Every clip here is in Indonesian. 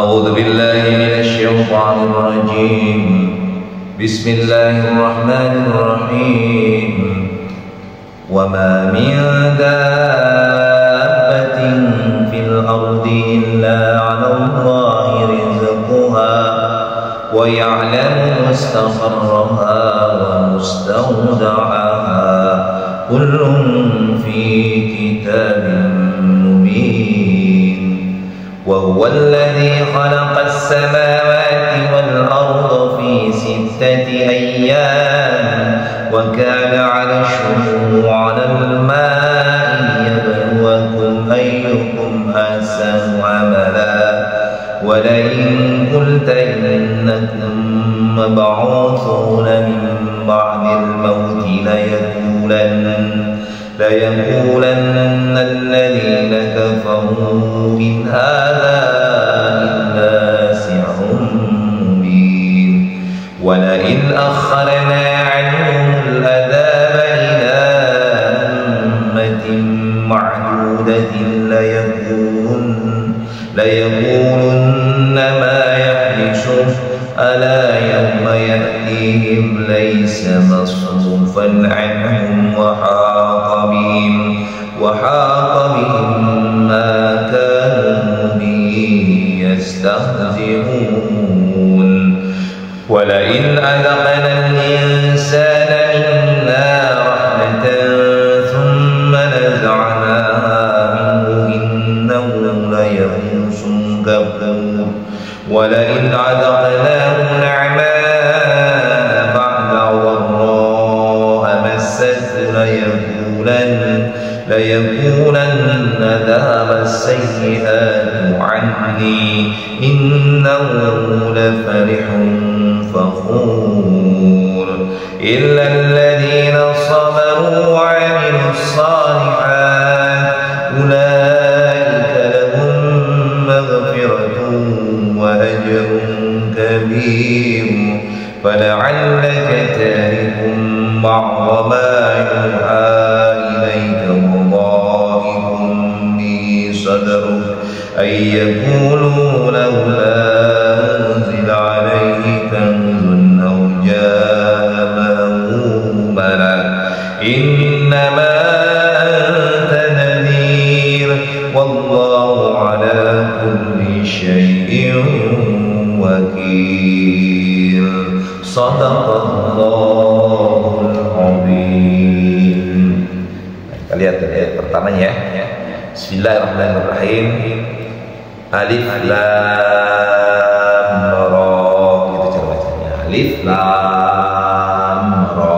أعوذ بالله من الشيطان الرجيم. بسم الله الرحمن الرحيم. وما من دابة في الأرض إلا على الله رزقها ويعلم مستقرها ومستودعها كل في كتاب مبين. وهو الذي خلق السماوات والأرض في 6 أيام وكان عرشه على الماء ليبلوكم أيكم أحسن عملا ولئن قلت إنكم مبعوثون من بعد الموت ليقولن الذين كفروا إن هذا إلا سحر مبين. ولئن أخرنا عنهم العذاب إلى أمة معدودة ليقولن ما يحبسه ألا يوم يأتيهم ليس مصروفا عنهم وحاق بهم ما كانوا به يستهزئون. ولئن أذقنا الإنسان منا رحمة ثم نزعناها منه إنه ليئوس كفور. ولئن أذقناه نعماء بعد ضراء مسته ليقولن ذهب السيئات عني إنه لفرح فخور. إلا الذين صبروا وعملوا الصالحات أولئك لهم مغفرة وأجر كبير. فلعلك تارك بعض ما يوحى إليك وضائق به صدرك أن يقولوا لولا أنزل عليه كنز أو جاء معه ملك إنما أنت نذير والله على كل شيء وكيل. صدق Allahul Azim. Kita lihat ayat pertamanya ya. Bismillahirrahmanirrahim. Alif lam ra, gitu cara bacanya. Alif lam ra,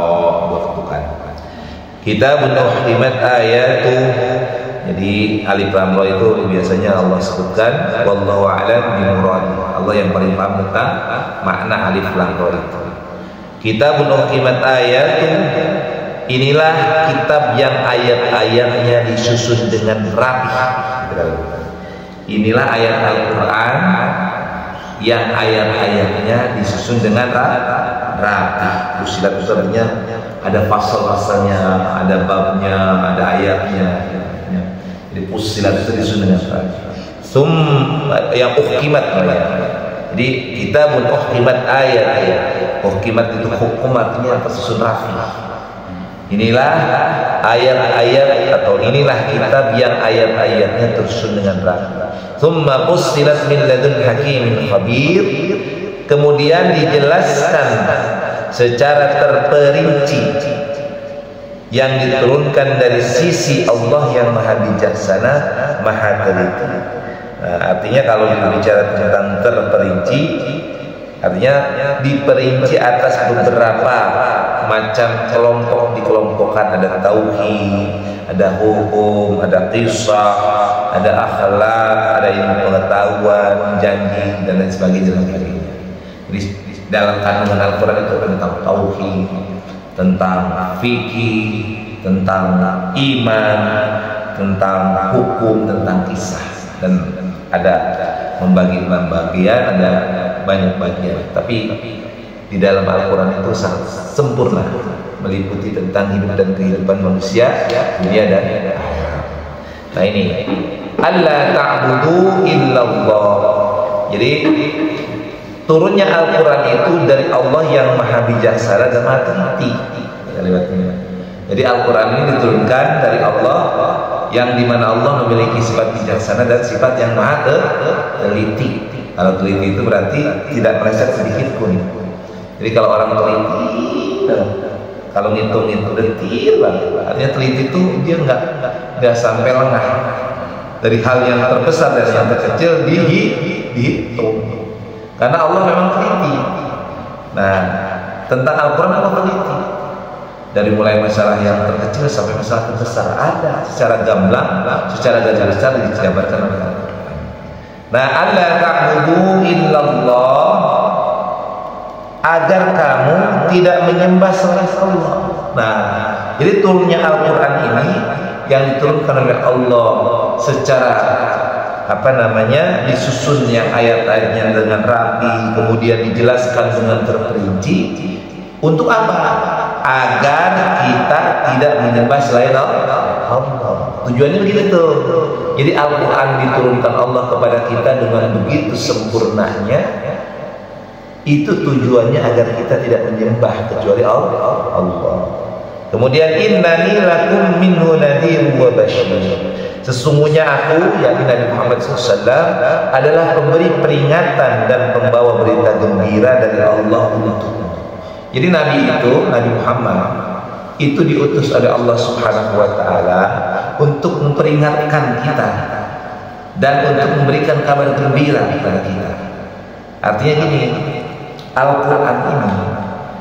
bukan. Kitabun uhkimat ayatu. Jadi alif lam ra itu biasanya Allah sebutkan wallahu a'lam bimurad. Allah yang paling paham tentang makna alif lam ra itu. Kitabun uhkimat ayatu, inilah kitab yang ayat-ayatnya disusun dengan rapi. Inilah ayat Al-Quran yang ayat-ayatnya disusun dengan rapi. Fusilat itu artinya ada pasal-pasalnya, ada babnya, ada ayatnya. Jadi fusilat itu disusun dengan rapi. Yang uhkimat namanya. Jadi kitabun uhkimat ayat. Uhkimat itu hukum artinya tersusun rapi. Inilah ayat-ayat atau inilah kitab yang ayat-ayatnya tersusun dengan rapi. Tsumma fussilat min ladun hakimin khabir. Kemudian dijelaskan secara terperinci yang diturunkan dari sisi Allah yang maha bijaksana, maha teliti. Artinya kalau berbicara tentang terperinci, artinya diperinci atas beberapa macam kelompok, dikelompokkan. Ada tauhid, ada hukum, ada kisah, ada akhlak, ada ilmu pengetahuan, janji dan lain sebagainya. Jadi dalam kandungan Al-Quran itu tentang tauhid, tentang fikih, tentang iman, tentang hukum, tentang kisah, dan ada membagi bagian, ada banyak bagian. Tapi di dalam Al-Quran itu sangat sempurna, meliputi tentang hidup dan kehidupan manusia, dunia dan akhirat. Nah ini, alla ta'budu illallah, Jadi turunnya Al-Quran itu dari Allah yang maha bijaksana dan maha teliti. Jadi Al-Quran ini diturunkan dari Allah yang dimana Allah memiliki sifat bijaksana dan sifat yang maha teliti. Kalau teliti itu berarti tidak meleset sedikit pun. Jadi kalau orang teliti, kalau ngitung itu detil banget. Artinya teliti itu dia nggak sampai lengah dari hal yang terbesar dan yang terkecil dihitung. Karena Allah memang teliti. Nah, tentang Al-Quran Allah teliti. Dari mulai masalah yang terkecil sampai masalah terbesar ada secara gamblang, secara garis besar dijabarkan oleh Al-Quran. Nah, alla ta'budu illallah, agar kamu tidak menyembah selain Allah. Nah, jadi turunnya Al-Quran ini yang diturunkan oleh Allah secara disusun yang ayat-ayatnya dengan rapi, kemudian dijelaskan dengan terperinci. Untuk apa? Agar kita tidak menyembah selain Allah. Tujuannya begitu tuh. Jadi Al-Quran diturunkan Allah kepada kita dengan begitu sempurnanya. Itu tujuannya agar kita tidak menyembah kecuali Allah. Kemudian innani lakum minhu nadhirun wa basyir. Sesungguhnya aku, yakni Nabi Muhammad SAW, adalah pemberi peringatan dan pembawa berita gembira dari Allah untukmu. Jadi Nabi itu, Nabi Muhammad itu diutus oleh Allah Subhanahu wa Ta'ala untuk memperingatkan kita dan untuk memberikan kabar gembira kepada kita. Artinya gini, Al-Quran ini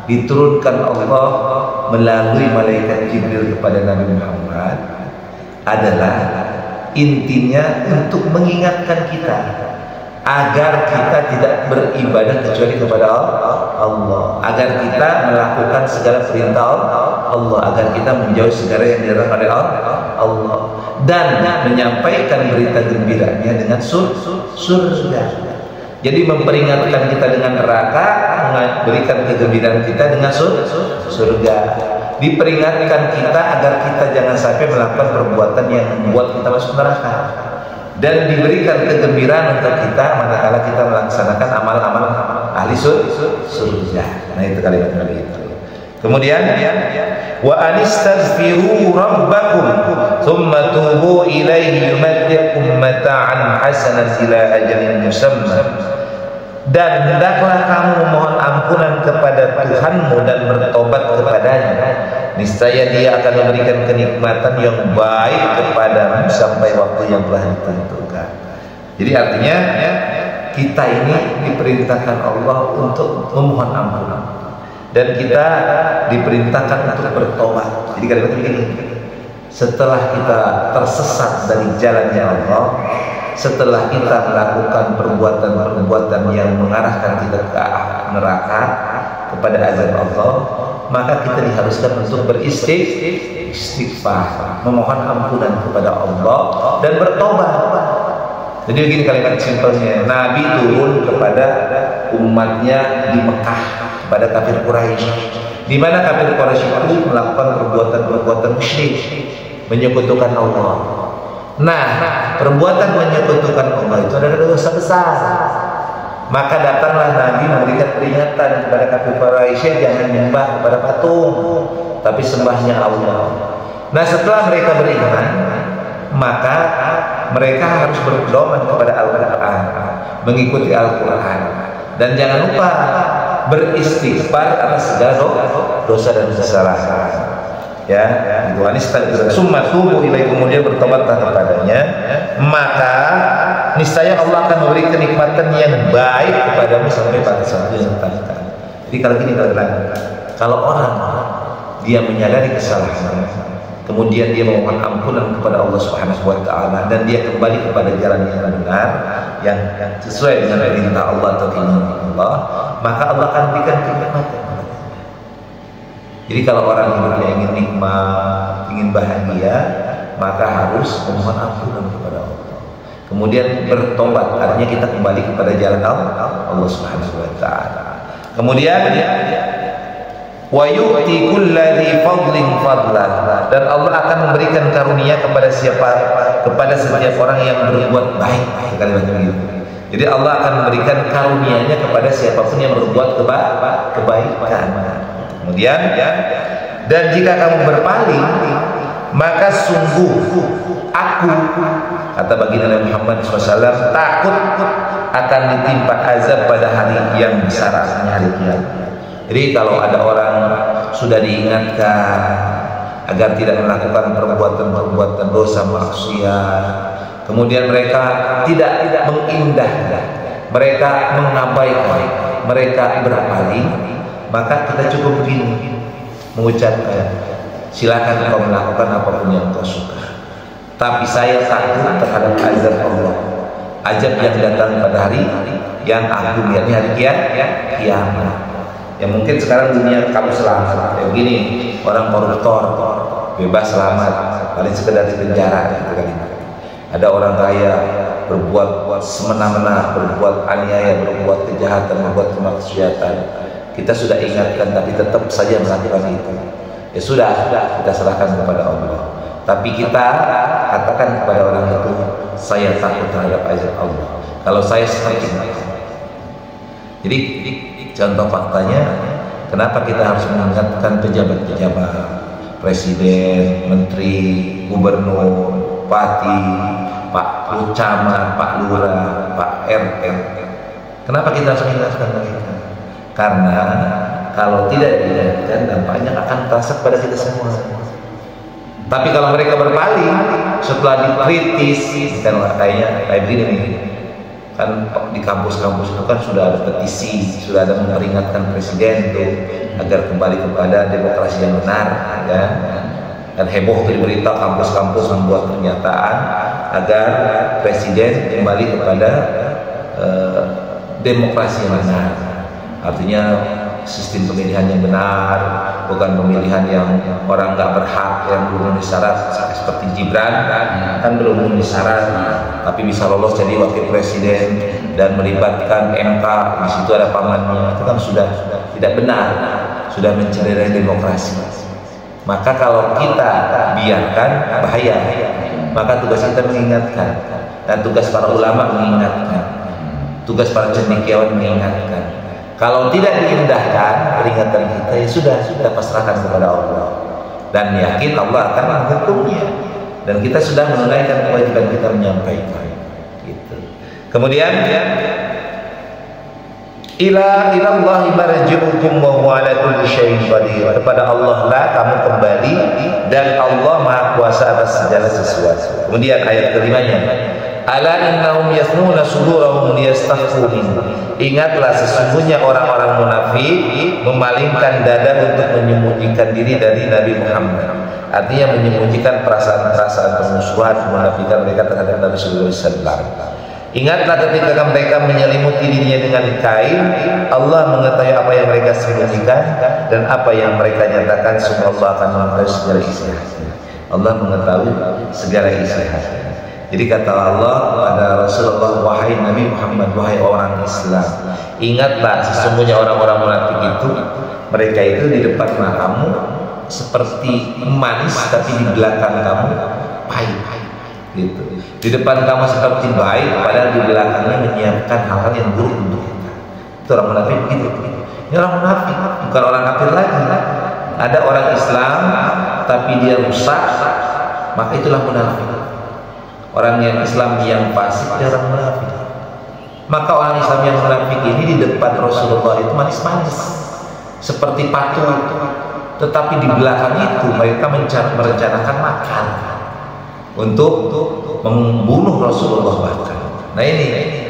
diturunkan Allah melalui malaikat Jibril kepada Nabi Muhammad adalah intinya untuk mengingatkan kita agar kita tidak beribadah kecuali kepada Allah, agar kita melakukan segala perintah Allah, agar kita menjauhi segala yang dilarang oleh Allah, dan menyampaikan berita gembiranya dengan surga. Jadi memperingatkan kita dengan neraka, memberikan kegembiraan kita dengan surga. Diperingatkan kita agar kita jangan sampai melakukan perbuatan yang membuat kita masuk neraka, dan diberikan kegembiraan untuk kita manakala kita melaksanakan amal-amal ahli surga. Nah, itu kalimat itu. Kemudian wa anistaghfiru rabbakum thumma tubu ilaihi yumatti'kum mata'an hasanan ila ajalin musamma. Dan hendaklah kamu memohon ampunan kepada Tuhanmu dan bertobat kepadanya. Niscaya Dia akan memberikan kenikmatan yang baik kepadamu sampai waktu yang telah ditentukan. Jadi artinya kita ini diperintahkan Allah untuk memohon ampunan, dan kita diperintahkan untuk bertobat. Jadi kalimat begini, setelah kita tersesat dari jalannya Allah, setelah kita melakukan perbuatan-perbuatan yang mengarahkan kita ke neraka, kepada azab Allah, maka kita diharuskan untuk beristighfar, memohon ampunan kepada Allah dan bertobat. Jadi begini kalimat simpelnya, Nabi turun kepada umatnya di Mekah, kepada kafir Quraisy, di mana kafir Quraisy itu melakukan perbuatan-perbuatan musyrik, menyekutukan Allah. Nah, perbuatan menyekutukan Allah itu adalah dosa besar. Maka datanglah Nabi memberikan peringatan kepada kafir Quraisy, jangan menyembah kepada patung, tapi sembahnya Allah. Nah, setelah mereka beriman, maka mereka harus berpedoman kepada Al-Quran, mengikuti Al-Quran, dan jangan lupa beristighfar atas segala dosa dan kesalahan. Ya, itu anistaghfir summa tubu ilaihi, kemudian bertobatlah kepadanya, maka niscaya Allah akan memberi kenikmatan yang baik kepadamu sampai pada saat yang tertentu. Jadi kalau gini, kalau orang dia menyadari kesalahannya, kemudian dia memohon ampunan kepada Allah Subhanahu wa Ta'ala, dan dia kembali kepada jalan yang benar, yang sesuai dengan perintah Allah atau keinginan Allah, maka Allah akan berikan kenikmatan. Jadi kalau orang hidupnya ingin nikmat, ingin bahagia, maka harus memohon ampunan kepada Allah, kemudian bertobat, artinya kita kembali kepada jalan Allah Subhanahu wa Ta'ala. Kemudian wa yu'ti kulli fadlin fadlah, dan Allah akan memberikan karunia kepada setiap orang yang berbuat baik. Kalimatnya begitu. Jadi Allah akan memberikan karunia-Nya kepada siapapun yang berbuat kebaikan. Kemudian, dan jika kamu berpaling, maka sungguh aku, kata baginda Nabi Muhammad SAW, takut akan ditimpa azab pada hari yang besar, artinya hari kiamat. Jadi kalau ada orang sudah diingatkan agar tidak melakukan perbuatan dosa maksiat, kemudian mereka tidak mengindahkan, mereka mengabaikan, mereka berpaling, maka kita cukup begini mengucapkan, silakan kau melakukan apapun yang kau suka, tapi saya takut terhadap azab Allah, azab yang datang pada hari yang agung, yakni hari kiamat. Ya mungkin sekarang dunia kamu selamat, ya begini, orang koruptor bebas selamat, paling sekedar di penjara gitu kan. Ada orang kaya berbuat semena-mena, berbuat aniaya, berbuat kejahatan, berbuat kemaksiatan, kita sudah ingatkan tapi tetap saja melakukan itu. Ya sudah kita serahkan kepada Allah. Tapi kita katakan kepada orang itu, saya takut terhadap azab Allah. Kalau saya semakin. Jadi contoh faktanya, kenapa kita harus mengingatkan pejabat-pejabat, presiden, menteri, gubernur, bupati, pak camat, pak lurah, pak RT. Kenapa kita harus mengingatkan mereka? Karena kalau tidak diingatkan, dampaknya akan terasa pada kita semua. Tapi kalau mereka berpaling setelah dikritis, kan kayaknya kayak begini nih. Kan di kampus-kampus itu kan sudah ada petisi, sudah ada memperingatkan presiden tuh agar kembali kepada demokrasi yang benar, ya. Dan heboh tuh di berita, kampus-kampus membuat pernyataan agar presiden kembali kepada demokrasi yang benar. Artinya sistem pemilihan yang benar, bukan pemilihan yang orang nggak berhak, yang belum memenuhi syarat seperti Gibran kan belum memenuhi syarat tapi bisa lolos jadi wakil presiden dan melibatkan MK, di situ ada pamannya, itu kan sudah tidak benar, sudah mencederai demokrasi. Maka kalau kita biarkan bahaya. Maka tugas kita mengingatkan, dan tugas para ulama mengingatkan, tugas para cendekiawan mengingatkan. Kalau tidak diindahkan peringatan kita, ya sudah pasrahkan kepada Allah dan yakin Allah akan menghukumnya, dan kita sudah menunaikan kewajiban kita menyampaikan gitu. Kemudian ilallahi marji'ukum wa huwa ala kulli syai'in qadir, kepada Allah lah kamu kembali dan Allah Maha Kuasa atas segala sesuatu. Kemudian ayat kelimanya, ala innahum yasnuna sudurahum liyastakhfu minhu, ingatlah sesungguhnya orang-orang munafik memalingkan dada untuk menyembunyikan diri dari Nabi Muhammad, artinya menyembunyikan perasaan-perasaan permusuhan, menafikan mereka terhadap Nabi sallallahu alaihi wasallam. Ingatlah ketika mereka menyelimuti dirinya dengan kain, Allah mengetahui apa yang mereka sembunyikan dan apa yang mereka nyatakan, sungguh Allah akan mengetahui segala isi hati. Allah mengetahui segala isi hati. Jadi kata Allah pada Rasulullah, wahai Nabi Muhammad, wahai orang Islam, ingatlah sesungguhnya orang-orang munafik itu, mereka itu di depan kamu seperti manis, tapi di belakang kamu pahit gitu. Di depan kamu seperti baik, padahal di belakangnya menyiapkan hal-hal yang buruk untuk kita. Itu orang munafik begitu. Ini orang munafik, bukan orang kafir lagi. Ada orang Islam tapi dia rusak, maka itulah munafik. Orang yang Islam yang fasik dia orang munafik. Maka orang Islam yang munafik ini di depan Rasulullah itu manis-manis seperti patung, tetapi di belakang itu mereka merencanakan makan untuk membunuh Rasulullah bahkan. Nah ini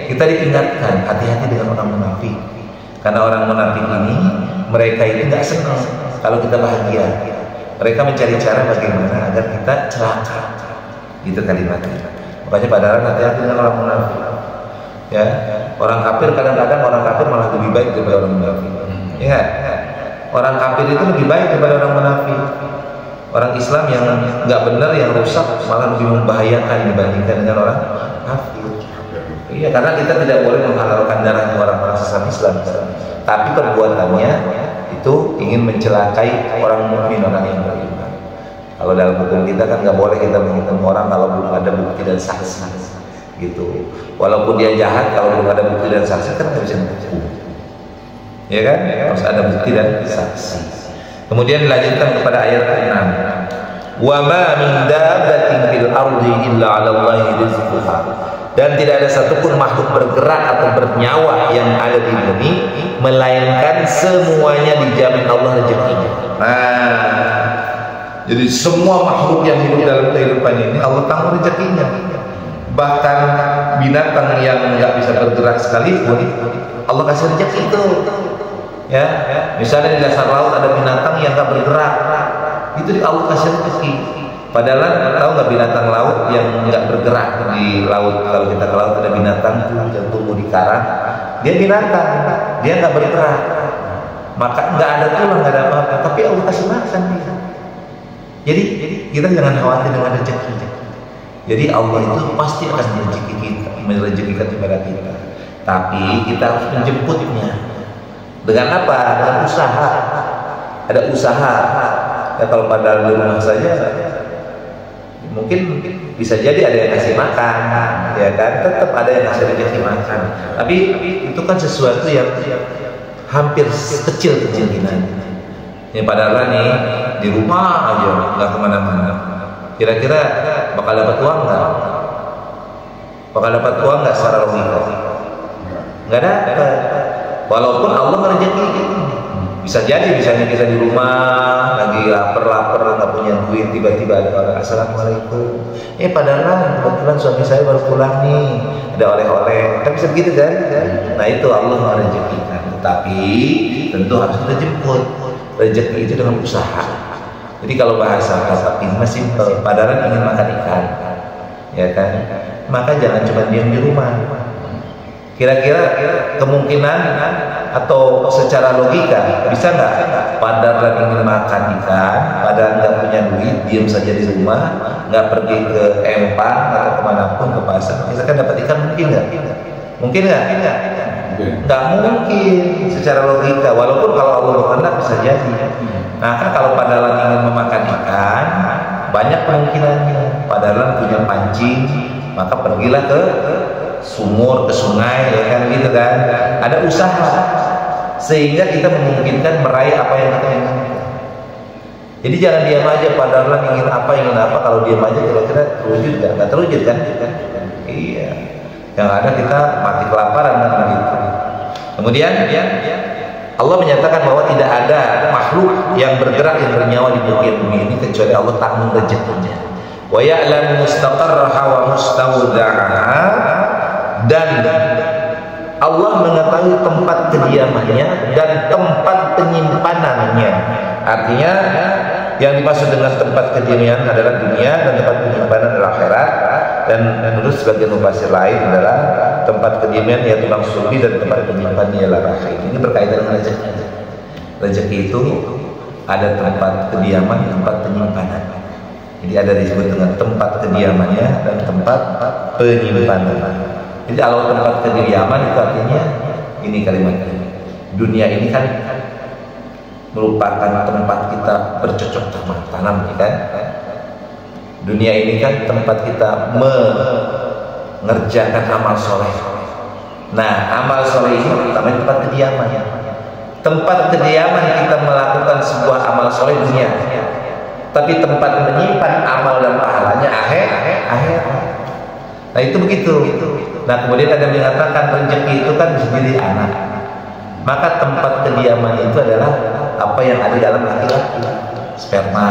kita diingatkan, hati-hati dengan orang munafik, karena orang munafik ini mereka itu tidak senang kalau kita bahagia. Mereka mencari cara bagaimana agar kita celaka, gitu kalimatnya. Makanya padahal hati-hati dengan orang munafik. Ya, orang kafir kadang-kadang orang kafir malah lebih baik daripada orang munafik. Ya, orang kafir itu lebih baik daripada orang munafik. Orang Islam yang nggak benar, yang rusak, malah lebih membahayakan dibandingkan dengan orang kafir. Iya, karena kita tidak boleh menghalalkan darahnya orang-orang sesama Islam, tapi perbuatannya itu ingin mencelakai orang mukmin, orang yang beriman. Kalau dalam hukum kita kan nggak boleh kita menghukum orang kalau belum ada bukti dan saksi, gitu. Walaupun dia jahat, kalau belum ada bukti dan saksi kan nggak bisa dihukum, ya kan? Harus ada bukti dan saksi. Kemudian dilanjutkan kepada ayat 6. Wa ma min dabbatin fil ardi illa 'ala Allahi rizquha. Dan tidak ada satupun makhluk bergerak atau bernyawa yang ada di bumi melainkan semuanya dijamin Allah rezekinya. Nah, jadi semua makhluk yang hidup dalam kehidupan ini Allah tanggung rezekinya. Bahkan binatang yang nggak bisa bergerak sekalipun Allah kasih rezeki itu. Ya, misalnya di dasar laut ada binatang yang nggak bergerak, itu Allah kasih rezeki. Padahal tahu nggak binatang laut yang nggak bergerak di laut? Kalau kita ke laut ada binatang yang tumbuh di karang, dia binatang, dia nggak bergerak, maka nggak ada tulang, nggak ada apa-apa, tapi Allah kasih makan dia. Jadi kita jangan khawatir dengan rezeki. Jadi Allah itu pasti akan merezekikan kepada kita, tapi kita harus menjemputnya. Dengan apa? Dengan usaha. Ada usaha. Ya, kalau pada rumah saja mungkin bisa jadi ada yang kasih makan, ya kan? Tetap ada yang kasih rezeki makan. Tapi itu kan sesuatu yang hampir kecil kemungkinan. Ini padahal nih di rumah aja nggak kemana-mana. Kira-kira bakal dapat uang nggak? Bakal dapat uang nggak secara logika? Nggak dapat. Walaupun Allah merezeki. Bisa jadi misalnya kita di rumah lagi lapar nggak punya duit, tiba-tiba ada orang assalamualaikum, padahal kebetulan suami saya baru pulang nih, ada oleh-oleh, kan bisa begitu kan? Nah itu Allah merezekikan, tapi tentu harus kita jemput rezeki itu dengan usaha. Jadi kalau bahasa pintar simpel, padahal ingin makan ikan, ya kan? Maka jangan cuma diam di rumah. Kira-kira kemungkinan atau secara logika bisa nggak padahal ingin makan ikan, padahal nggak punya duit, diam saja di rumah, nggak pergi ke empang atau kemanapun ke pasar, misalkan dapat ikan, mungkin nggak? Mungkin nggak? Nggak mungkin secara logika. Walaupun kalau Allah berkehendak bisa jadi. Nah kan kalau padahal ingin memakan ikan, banyak kemungkinannya. Padahal punya pancing, maka pergilah ke sumur, ke sungai, ya kan gitu kan. Ada usaha sehingga kita memungkinkan meraih apa yang kita inginkan. Jadi jangan diam aja padahal ingin apa, kalau diam aja kira-kira terwujud nggak terwujud kan? Iya. Yang ada kita mati kelaparan kan begitu. Kemudian Allah menyatakan bahwa tidak ada makhluk yang bergerak yang bernyawa di muka bumi ini kecuali Allah tanggung rezekinya. Wa ya'lamu mustaqarraha wa mustawda'aha. Dan Allah mengetahui tempat kediamannya dan tempat penyimpanannya. Artinya yang dimaksud dengan tempat kediaman adalah dunia dan tempat penyimpanan adalah akhirat. Dan menurut sebagian mufassir lain adalah tempat kediaman yaitu tulang surga dan tempat penyimpanannya ialah rahim. Ini berkaitan dengan rezeki. Rezeki itu ada tempat kediaman, tempat penyimpanan. Jadi ada disebut dengan tempat kediamannya dan tempat penyimpanan. Jadi kalau tempat kediaman itu artinya ini kalimatnya, dunia ini kan merupakan tempat kita bercocok tanam, kan? Dunia ini kan tempat kita mengerjakan amal soleh. Nah, amal soleh ini namanya tempat kediaman. Tempat kediaman kita melakukan sebuah amal soleh dunia. Tapi tempat menyimpan amal dan pahalanya akhirat. Nah itu begitu. Nah kemudian ada yang mengatakan rezeki itu kan bisa jadi anak. Maka tempat kediaman itu adalah apa yang ada dalam laki-laki, sperma,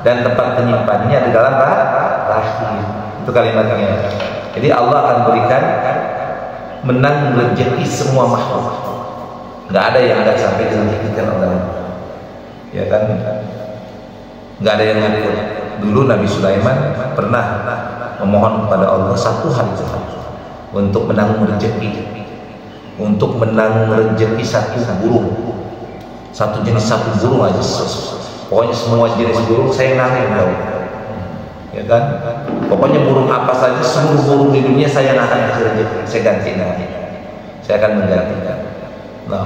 dan tempat penyimpanannya ada dalam rahim. Itu kalimatnya. Jadi Allah akan berikan menang rezeki semua makhluk. Nggak ada yang nggak sampai direzekikan oleh Allah. Ya kan? Nggak ada yang ngikut. Dulu Nabi Sulaiman pernah memohon kepada Allah satu hal saja untuk menanggung rezeki, untuk menanggung rezeki satu burung, satu jenis satu burung aja. Pokoknya semua jenis burung saya nanggung, ya kan? Pokoknya burung apa saja, seluruh burung di dunia saya akan kasih rezeki, saya ganti nanti, saya akan menggantikan. Nah,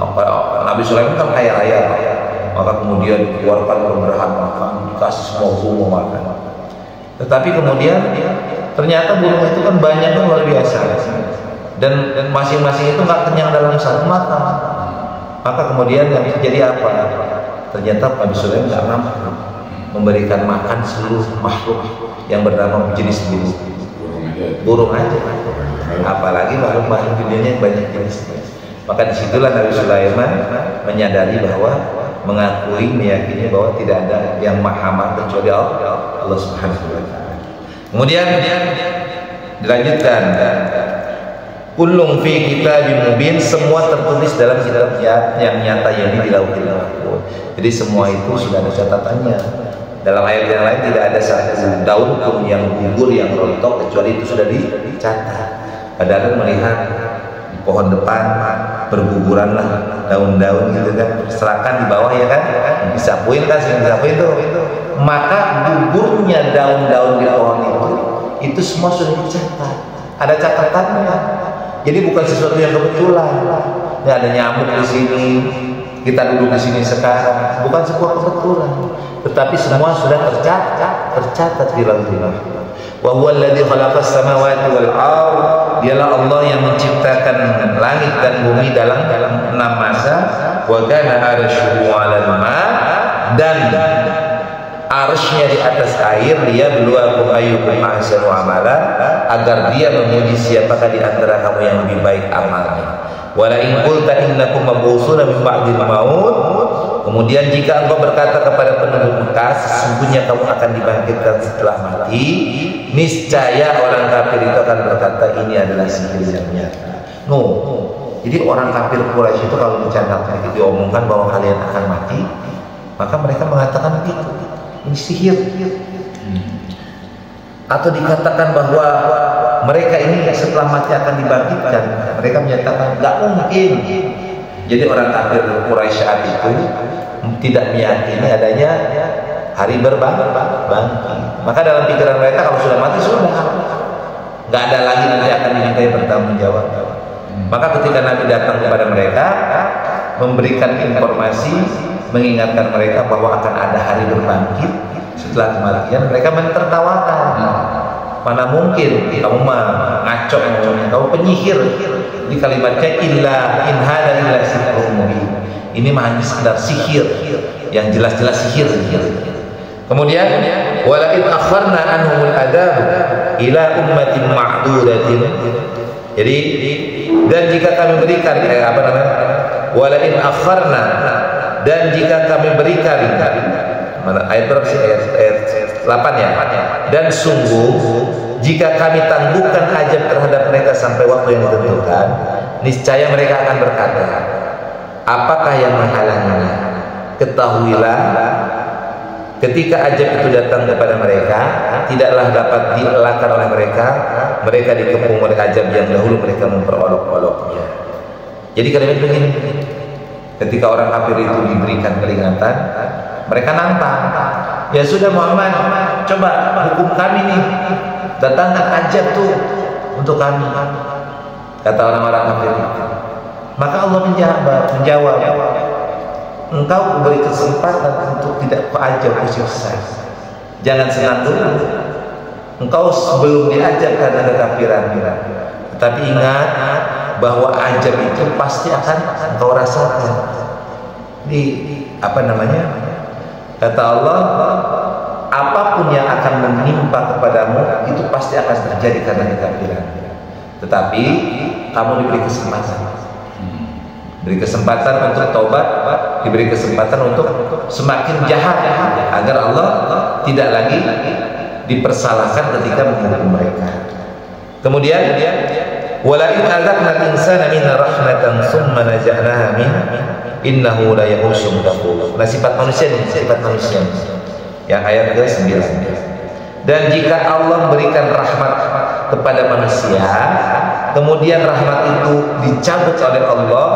Nabi Sulaiman kan kaya raya, maka kemudian keluarkan pemberahan makan, dikasih semua burung makan. Tetapi kemudian ternyata burung itu kan banyaknya luar biasa, dan masing-masing itu nggak kenyang dalam satu makan. Maka kemudian yang terjadi apa? Ternyata Nabi Sulaiman nggak mampu memberikan makan seluruh makhluk yang bernama jenis burung aja. Apalagi makhluk-makhluk dunia yang banyak jenis. Maka disitulah Nabi Sulaiman menyadari bahwa meyakini bahwa tidak ada yang maha kecuali Allah Subhanahu wa taala. Kemudian dilanjutkan, kullum fi kitabim mubin, semua tertulis dalam kitab yang nyata, yang di Lauhul Mahfuz. Jadi semua itu sudah ada catatannya. Dalam ayat yang lain tidak ada satu daun pun yang gugur, yang rontok, kecuali itu sudah dicatat. Padahal melihat di pohon depan berguguranlah daun-daun gitu kan, serahkan di bawah ya kan, disapuin kan, disapuin itu. Maka gugurnya daun-daun di pohon itu semua sudah dicatat, ada catatannya. Jadi bukan sesuatu yang kebetulan. Ya, ada nyamuk di sini, kita duduk di sini sekarang, bukan sebuah kebetulan, tetapi semua sudah tercatat di Lauhul Mahfuz. Wa huwa alladzi khalaqas samawati wal ardh, dialah Allah yang menciptakan langit dan bumi dalam 6 masa. Wa kana arshuhu 'alal ma', dan arsy-Nya di atas air, dia bluwakum ayyukum ahsanu amala, agar dia memuji siapakah di antara kamu yang lebih baik amalnya. Wala in qulta innakum mab'utsuna min ba'dil maut, kemudian jika engkau berkata kepada penduduk Mekah, sesungguhnya kamu akan dibangkitkan setelah mati, niscaya orang kafir itu akan berkata ini adalah sihir yang nyata. Jadi orang kafir Quraisy itu kalau bercanda diomongkan bahwa kalian akan mati, maka mereka mengatakan begitu, ini sihir. Atau dikatakan bahwa mereka ini setelah mati akan dibangkitkan, mereka menyatakan nggak mungkin. Jadi orang kafir Quraisy saat itu tidak meyakini adanya hari berbangkit. Maka dalam pikiran mereka kalau sudah mati sudah, nggak ada lagi nanti akan dimintai bertanggung jawab. Maka ketika Nabi datang kepada mereka, memberikan informasi, mengingatkan mereka bahwa akan ada hari berbangkit setelah kematian, mereka mentertawakan. Mana mungkin kamu mah ngaco, kamu penyihir. Di kalimatnya illa in hada illa sihrun mubin, ini mah hanya sekedar sihir yang jelas-jelas sihir. Kemudian wala in akharna anhumul adab ila ummatin ma'dudatin, jadi dan jika kami berikan wala in akharna, dan jika kami berikan, ayat berapa sih? Ayat 8 ya. Dan sungguh jika kami tangguhkan ajab terhadap mereka sampai waktu yang ditentukan, niscaya mereka akan berkata, apakah yang menghalanginya? Ketahuilah, ketika ajab itu datang kepada mereka, tidaklah dapat dielakkan oleh mereka. Mereka dikepung oleh ajab yang dahulu mereka memperolok-oloknya. Jadi kalimat begini, ketika orang kafir itu diberikan peringatan, mereka nantang, ya sudah Muhammad, coba hukum kami nih, datangkan ajab tuh untuk kami. Kata orang-orang kafir. Maka Allah menjawab, engkau beri kesempatan untuk tidak ajab usiksa. Jangan senang dulu, engkau sebelum diajab karena kekafiran. Tetapi ingat bahwa ajab itu pasti akan engkau rasakan. Di kata Allah, apapun yang akan menimpa kepadamu itu pasti akan terjadi karena kekafiran. Tetapi kamu diberi kesempatan untuk taubat, diberi kesempatan untuk semakin jahat agar Allah tidak lagi dipersalahkan ketika menghukum mereka. Kemudian wala in adzaqna al-insana minna rahmatan tsumma naja'naha min innahu la yahusyum kafur. Nah, sifat manusia yang ayat ke-9. Dan jika Allah memberikan rahmat kepada manusia, kemudian rahmat itu dicabut oleh Allah,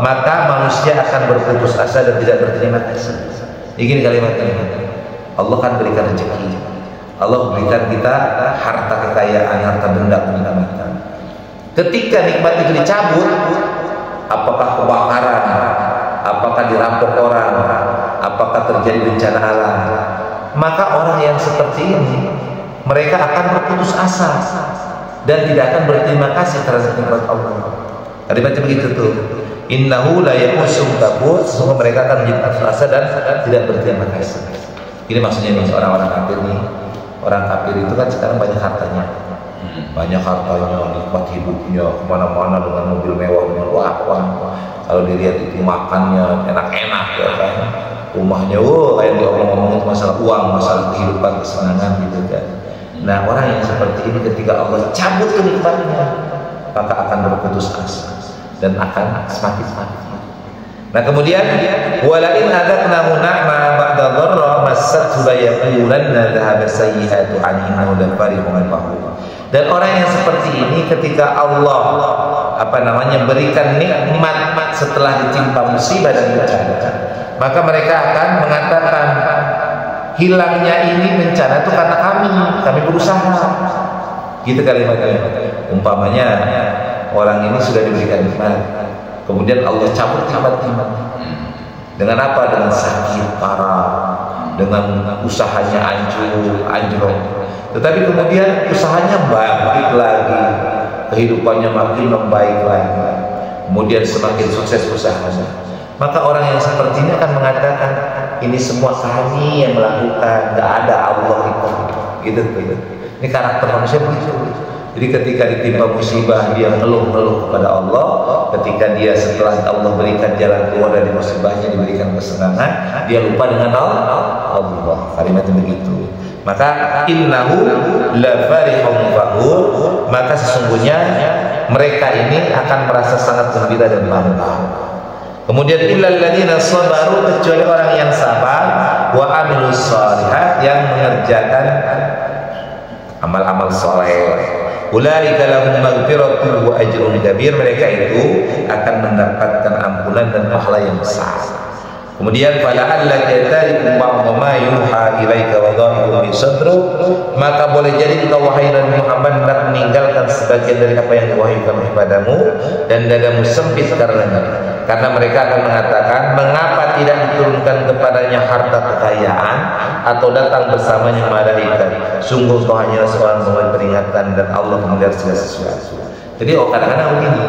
maka manusia akan berputus asa dan tidak berterima kasih. Ini kalimatnya. Allah kan berikan rezeki, Allah berikan kita harta kekayaan, harta benda kenikmatan. Ketika nikmat itu dicabut, apakah kebakaran, apakah dirampok orang, apakah terjadi bencana alam, maka orang yang seperti ini mereka akan berputus asa dan tidak akan berterima kasih terhadap nikmat Allah. Kalimatnya begitu tuh. Innahu la yaqussum kafur, semua mereka akan menjadi putus asa dan tidak berterima kasih. Ini maksudnya nih orang-orang kafir nih. Orang kafir itu kan sekarang banyak hartanya. Banyak hartanya, nikmat hidupnya, kemana-mana dengan mobil mewah, dengan wah. Kalau dilihat itu makannya enak-enak ya kan. Rumahnya, kayak diomong-omong masalah uang, masalah kehidupan, kesenangan gitu kan. Nah, orang yang seperti ini ketika Allah cabut kenikmatannya, maka akan berputus asa dan akan semakin sakit. Nah, kemudian walain adaqnahu na'ma ba'da dharra massathu la yaqulanna dhahaba sayyi'atu 'anhu la farihun mahum. Dan orang yang seperti ini ketika Allah berikan nikmat setelah ditimpa musibah dan bencana, maka mereka akan mengatakan hilangnya ini bencana itu karena kami berusaha. Gitu kalimatnya. Umpamanya orang ini sudah diberikan nikmat, kemudian Allah cabut tiba-tiba. Dengan apa? Dengan sakit parah, dengan usahanya anjlok. Tetapi kemudian usahanya baik lagi, kehidupannya makin membaik lagi, kemudian semakin sukses usahanya. Maka orang yang seperti ini akan mengatakan, ini semua kami yang melakukan, tidak ada Allah itu. Gitu. Ini karakter manusia begitu. Jadi ketika ditimpa musibah dia ngeluh kepada Allah. Ketika dia setelah Allah berikan jalan keluar dari musibahnya, diberikan kesenangan, dia lupa dengan Allah. Kalimatnya begitu. Maka innahu la farihun fakhur, maka sesungguhnya mereka ini akan merasa sangat gembira dan bangga. Kemudian illal ladzina sabaru, kecuali orang yang sabar, wa amilus shalihat, yang mengerjakan amal-amal saleh. Ulaika lahum maghfiratun wa ajrun kabir, mereka itu akan mendapatkan ampunan dan pahala yang besar. Kemudian fala'allaka tarikum ba'dha ma yuha ilaika wa dhahirun bi sadru, maka boleh jadi engkau wahai Nabi Muhammad hendak meninggalkan sebagian dari apa yang diwahyukan kepadamu dan dadamu sempit karena mereka akan mengatakan, mengapa tidak diturunkan kepadanya harta kekayaan atau datang bersamanya malaikat? Sungguh kau hanyalah seorang pemberi peringatan dan Allah memelihara segala sesuatu. Jadi kadang-kadang begini,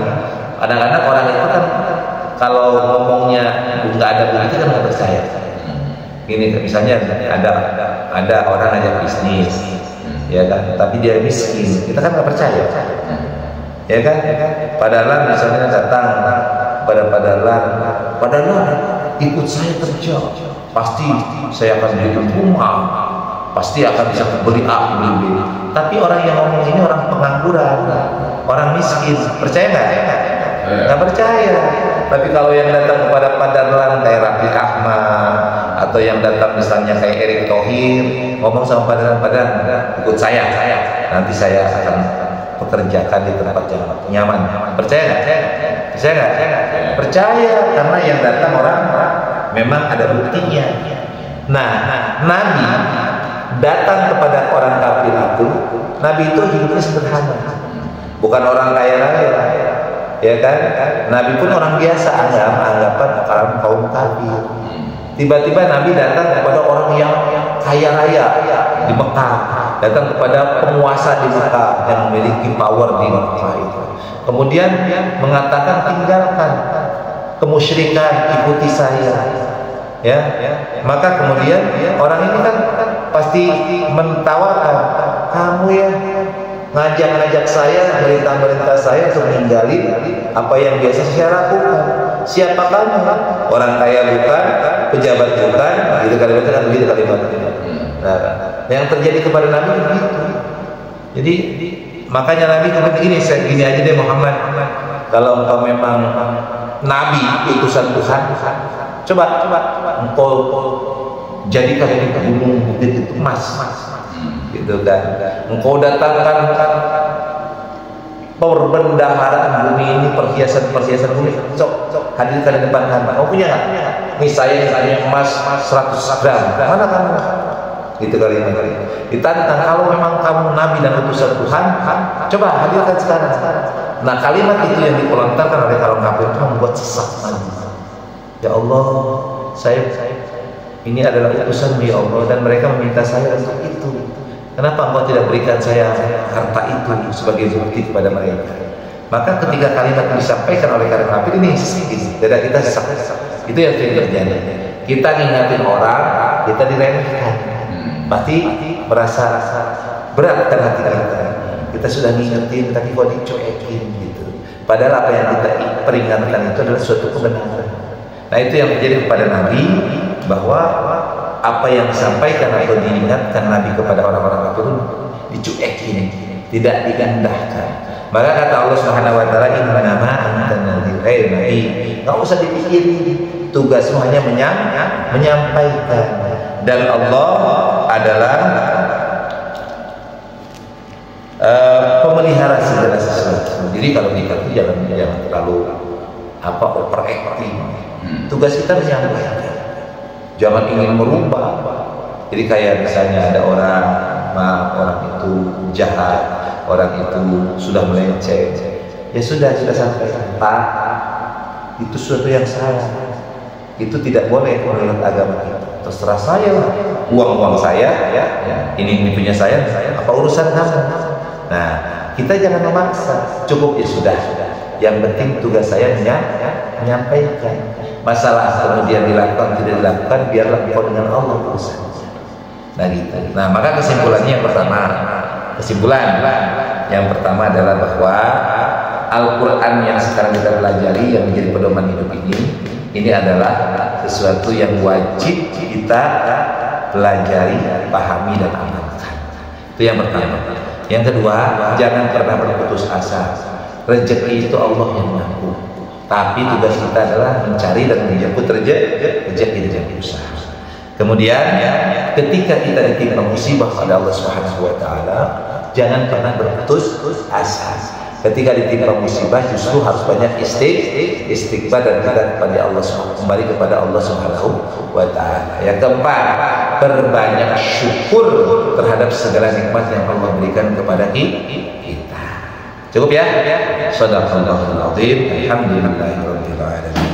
kadang-kadang orang itu kan kalau ngomongnya nggak ada begitu kan nggak percaya. Gini misalnya ada orang ajak bisnis, ya kan, tapi dia miskin, kita kan nggak percaya, ya kan? Padahal misalnya datang padahal ikut saya kerja, pasti saya akan beli rumah, pasti akan bisa beli A, beli B. Tapi orang yang ngomong ini orang pengangguran, orang miskin, percaya nggak? Nggak percaya. Tapi kalau yang datang kepada Padarlan kayak Raffi Ahmad, atau yang datang misalnya kayak Erick Thohir, ngomong sama Padarlan, ikut saya, nanti saya akan pekerjakan di tempat yang nyaman. Percaya nggak? Percaya nggak? Percaya, karena yang datang orang memang ada buktinya. Nah, Nabi datang kepada orang kafir itu, Nabi itu hidupnya sederhana, bukan orang kaya raya, ya kan? Nabi pun orang biasa, anggapan orang kaum kafir. Tiba-tiba Nabi datang kepada orang yang kaya raya di Mekah, datang kepada penguasa di Mekah yang memiliki power di Mekah itu. Kemudian mengatakan, tinggalkan kemusyrikan, ikuti saya. Ya, maka kemudian orang ini kan pasti mentawarkan, kamu ya ngajak saya, merintah saya untuk meninggalin apa yang biasa saya lakukan. Siapa kamu? Orang kaya bukan, pejabat bukan, gitu kalimatnya kan begitu kalimatnya. Nah, yang terjadi kepada Nabi begitu. Jadi makanya Nabi kemudian gini aja deh Muhammad, kalau engkau memang Nabi utusan Tuhan, coba engkau jadikan itu gunung bukit itu emas, gitu kan. Engkau datangkan perbendaharaan bumi ini, perhiasan bumi, cok hadirkan di depan kami. Kau punya nggak? Nih saya emas 100 gram. Mana kamu? Itu kali ini. Ditantang, kalau memang kamu Nabi dan utusan Tuhan, coba hadirkan sekarang. Nah, kalimat itu yang dilontarkan oleh kaum kafir itu membuat sesak. Ya Allah, saya ini adalah utusan ya Allah, dan mereka meminta saya untuk itu. Kenapa engkau tidak berikan saya harta itu sebagai bukti kepada mereka? Maka ketika kalimat disampaikan oleh karena Nabi ini sedikit, dada kita sesak. Itu yang terjadi. Kita ngingatin orang, kita diremehkan. Berarti merasa berat kan hati kita. Kita sudah ngingetin, tapi kok dicuekin gitu. Padahal apa yang kita peringatkan itu adalah suatu kebenaran. Nah itu yang terjadi kepada Nabi, bahwa apa yang disampaikan atau diingatkan Nabi kepada orang-orang itu dicuekin, tidak digandahkan. Maka kata Allah Subhanahu wa taala, "Innama anta nadhir." Nabi, enggak usah dipikirin, tugasmu hanya menyampaikan. Dan Allah adalah pemelihara segala sesuatu. Jadi kalau kita itu jangan terlalu overacting. Tugas kita menyampaikan. Jangan ingin merubah. Jadi kayak misalnya ada orang itu jahat, orang itu sudah melenceng. Ya sudah sampaikan, Pak, itu sesuatu yang salah. Itu tidak boleh menurut agama kita. Terserah saya lah. Uang saya, ini punya saya, apa urusan kamu? Nah, kita jangan memaksa. Cukup ya sudah. Yang penting tugas saya menyampaikan. Masalah kemudian dilakukan tidak dilakukan, biarlah kau dengan Allah urusan. Nah gitu. Nah maka kesimpulan yang pertama adalah bahwa Al-Quran yang sekarang kita pelajari, yang menjadi pedoman hidup ini adalah sesuatu yang wajib kita pelajari, pahami dan amalkan. Itu yang pertama. Yang kedua, jangan pernah berputus asa. Rezeki itu Allah yang mengatur, tapi tugas kita adalah mencari dan menjemput rezeki dengan usaha. Kemudian ketika kita ditimpa musibah pada Allah Subhanahu wa taala, jangan pernah berputus asa. Ketika ditimpa musibah justru harus banyak istighfar dan kepada Allah Subhanahu, kembali kepada Allah Subhanahu wa taala. Yang keempat, berbanyak syukur terhadap segala nikmat yang Allah berikan kepada kita. Cukup ya? Shadaqallahul azim. Alhamdulillahirabbil alamin.